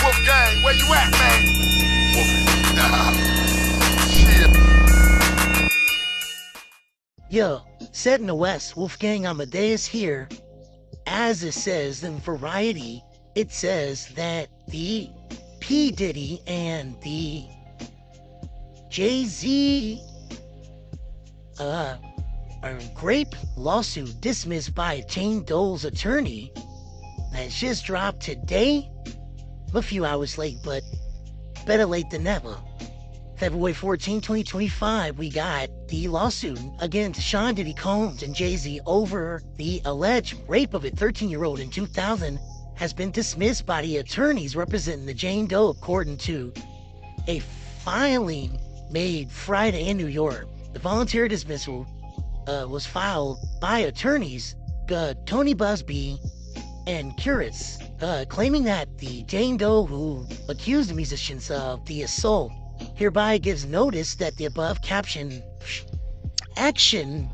Wolfgang, where you at, man? Yo, set in the West, Wolfgang Amadeus here. As it says in Variety, it says that the P. Diddy and the Jay-Z a grape lawsuit dismissed by Jane Doe's attorney has just dropped today. A few hours late, but better late than never. February 14, 2025, we got the lawsuit against Sean Diddy Combs and Jay-Z over the alleged rape of a 13-year-old in 2000 has been dismissed by the attorneys representing the Jane Doe, according to a filing made Friday in New York. The voluntary dismissal was filed by attorneys Tony Busby and Curitz, claiming that the Jane Doe who accused the musicians of the assault hereby gives notice that the above caption action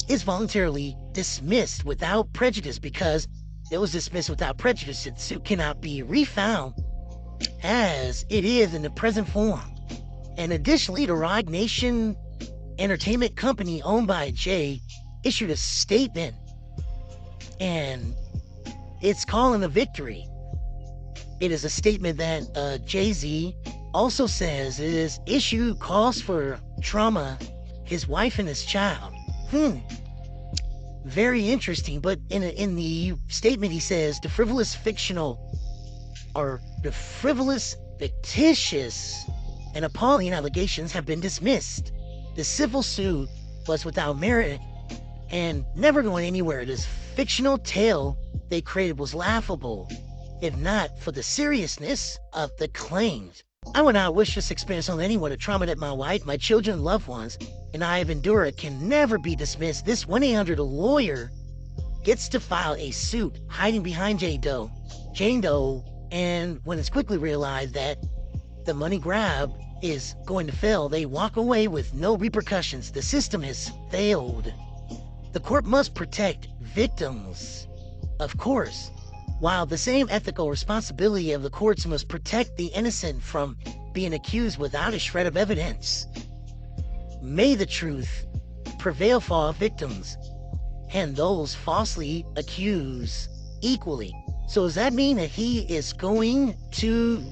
is voluntarily dismissed without prejudice. Because it was dismissed without prejudice, the suit cannot be refound as it is in the present form. And additionally, the Rog Nation entertainment company owned by Jay issued a statement, and it's calling a victory. It is a statement that Jay-Z also says it is issue calls for trauma, his wife and his child. Very interesting. But in the statement he says the frivolous, fictitious, and appalling allegations have been dismissed. The civil suit was without merit and never going anywhere. This fictional tale they created was laughable, if not for the seriousness of the claims. I would not wish this experience on anyone. The trauma that my wife, my children, loved ones, and I have endured can never be dismissed. This 1-800 lawyer gets to file a suit hiding behind Jane Doe, and when it's quickly realized that the money grab is going to fail, they walk away with no repercussions. The system has failed. The court must protect victims, of course, while the same ethical responsibility of the courts must protect the innocent from being accused without a shred of evidence. May the truth prevail for all victims and those falsely accused equally. So does that mean that he is going to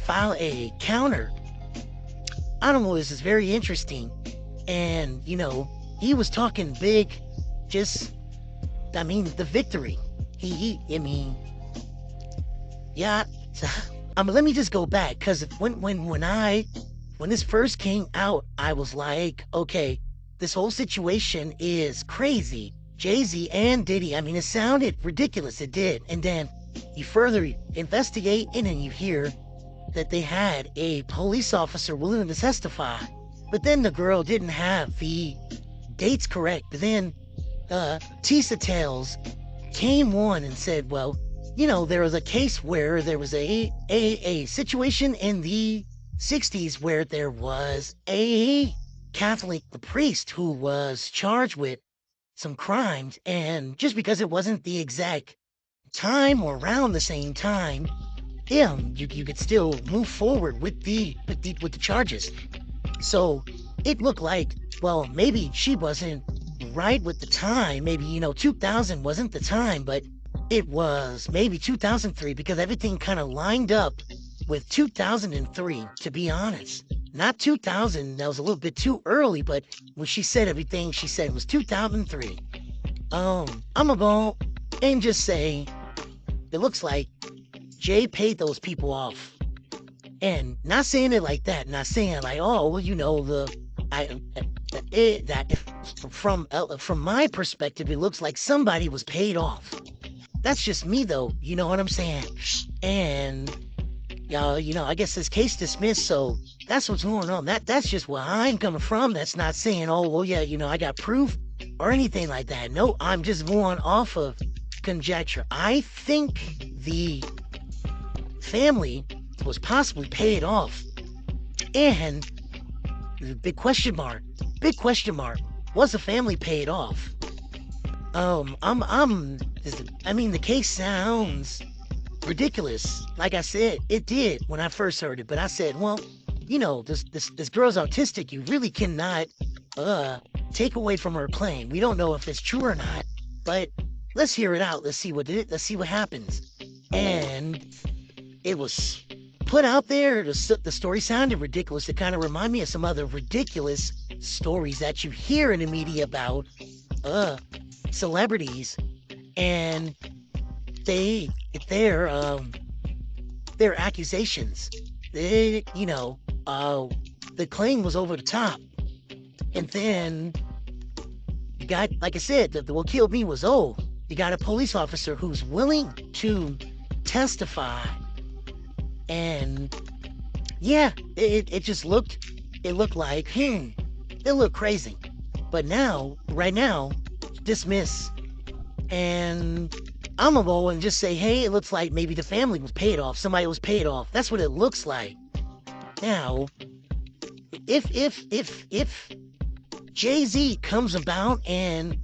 file a counter? I don't know, this is very interesting. And, you know, he was talking big, the victory. Let me just go back, because when this first came out, I was like, okay, this whole situation is crazy. Jay-Z and Diddy, it sounded ridiculous, it did. And then you further investigate, and then you hear that they had a police officer willing to testify. But then the girl didn't have the dates correct. But then Tisa Tales came on and said, well, you know, there was a case where there was a situation in the 60s where there was a Catholic priest who was charged with some crimes, and just because it wasn't the exact time or around the same time, you could still move forward with the charges. So it looked like, well, maybe she wasn't right with the time. Maybe, 2000 wasn't the time, but it was maybe 2003, because everything kind of lined up with 2003, to be honest. Not 2000, that was a little bit too early, but when she said everything she said was 2003. I'm gonna go and just say, it looks like Jay paid those people off. And not saying it like that, not saying like, oh, well, from my perspective, it looks like somebody was paid off. That's just me, though, you know what I'm saying? And, I guess this case dismissed, so that's what's going on. That's just where I'm coming from. That's not saying, oh, well, yeah, I got proof or anything like that. No, I'm just going off of conjecture. I think the family was possibly paid off. And big question mark, was the family paid off? The case sounds ridiculous. Like I said, it did when I first heard it, but I said, well, you know, this girl's autistic. You really cannot take away from her claim. We don't know if it's true or not, but let's hear it out. Let's see what happens. And it was put out there. The story sounded ridiculous. It kind of reminded me of some other ridiculous stories that you hear in the media about celebrities, and their accusations. The claim was over the top, and then you got, like I said, what killed me was, you got a police officer who's willing to testify, and yeah, it looked like, it looked crazy. But right now, dismiss, and I'm gonna go and just say, hey, it looks like maybe the family was paid off. Somebody was paid off. That's what it looks like. Now, if Jay-Z comes about and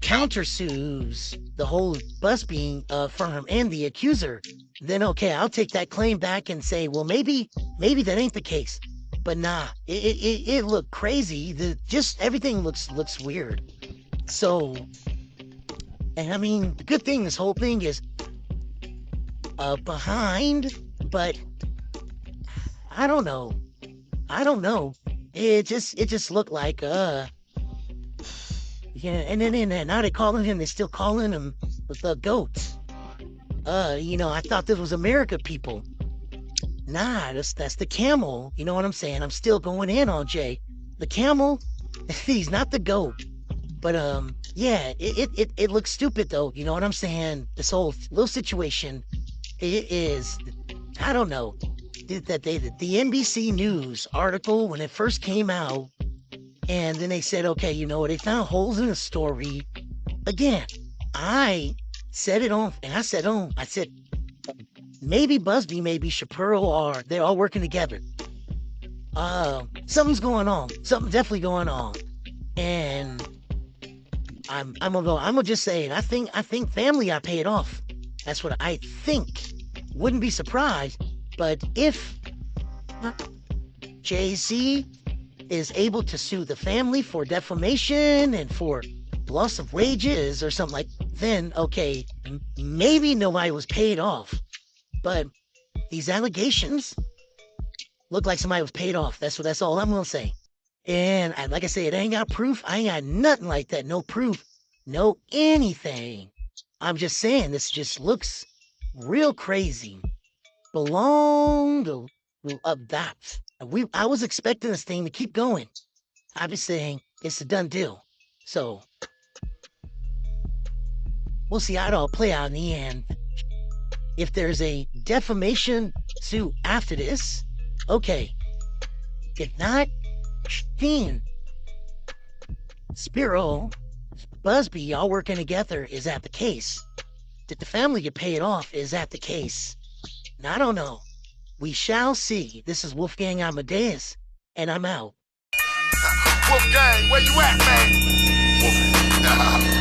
countersues the whole Busby firm and the accuser, then okay, I'll take that claim back and say, well, maybe that ain't the case. But nah, it looked crazy. Just everything looks weird. So, and I mean, the good thing, this whole thing is behind, but I don't know. It just looked like yeah, and then now they're calling him. They're still calling him the goat. I thought this was America, people. Nah, that's the camel. You know what I'm saying? I'm still going in on Jay. The camel, he's not the goat. But yeah, it looks stupid though. You know what I'm saying? This whole little situation, it is, I don't know. The NBC News article when it first came out, and then they said, okay, they found holes in the story. Again, I said it on, and I said, maybe Busby, maybe Shapiro they're all working together. Something's going on. Something definitely going on. And I'm gonna just say it. I think family got paid off. That's what I think. Wouldn't be surprised. But if Jay-Z is able to sue the family for defamation and for loss of wages or something like, then okay, maybe nobody was paid off. But these allegations look like somebody was paid off. That's all I'm gonna say. And like I said, I ain't got proof. I ain't got nothing like that. No proof. No anything. I'm just saying this just looks real crazy. Belong to that. I was expecting this thing to keep going. I was saying it's a done deal. So we'll see how it all play out in the end. If there's a defamation suit after this, okay. If not, Spiro, Busby, y'all working together, is that the case? Did the family get paid off? Is that the case? I don't know. We shall see. This is Wolfgang Amadeus, and I'm out. Wolfgang, where you at, man? Wolfgang.